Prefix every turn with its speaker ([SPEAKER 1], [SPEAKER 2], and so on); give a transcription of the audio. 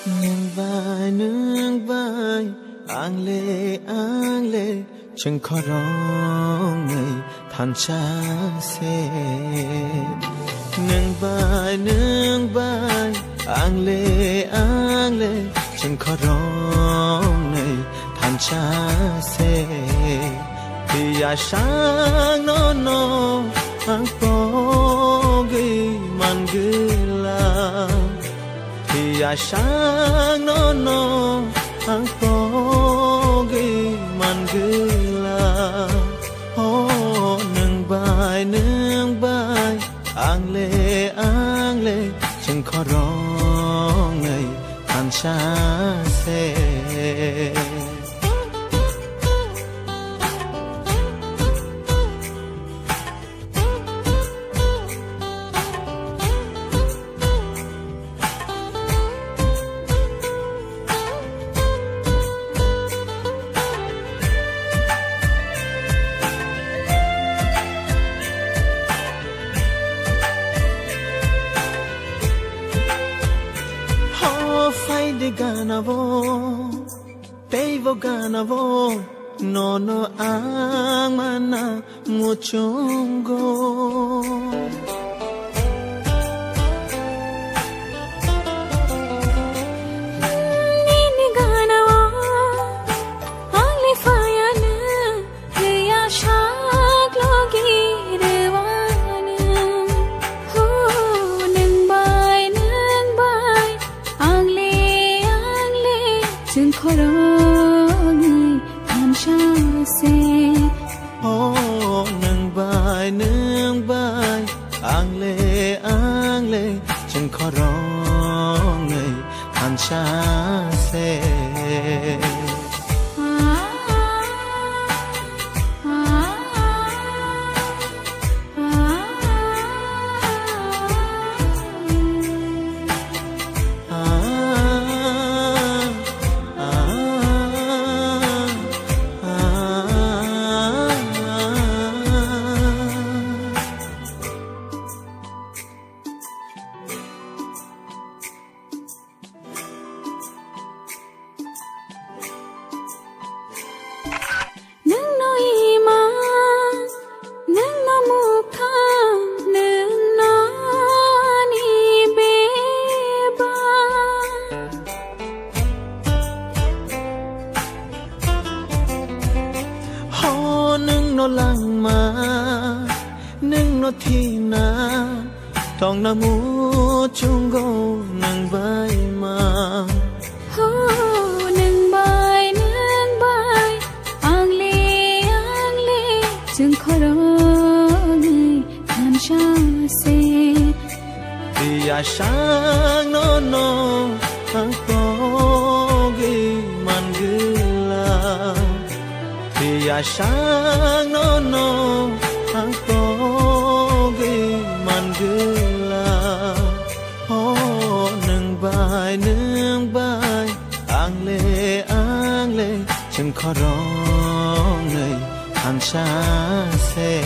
[SPEAKER 1] nương vai ang lệ chẳng khó rong ngày than cha xe nương vai ang lệ chẳng khó rong ngày than cha xe thì ya sáng nó ang po ghi man gila thì ya sáng nó ang po ghi man gila oh nương vai ang lệ chẳng khó rong ngày than cha xe ganavo no ang mana muchungo
[SPEAKER 2] nini ganavo ang lifayana leya shak logi rewana hu nang bai ang le chun khoro
[SPEAKER 1] oh nương vai ang lệ chẳng khó rong ngày than cha xe lang ma nâng nó thi na thong na mu chung go nâng vai ma
[SPEAKER 2] nâng vai ang le chừng khó rong than cha xe
[SPEAKER 1] thì ya sáng nó ang po ghi man gila thì ya sáng nó ang po ghi man gila oh nương vai ang lệ chẳng khó rong ngày than cha xe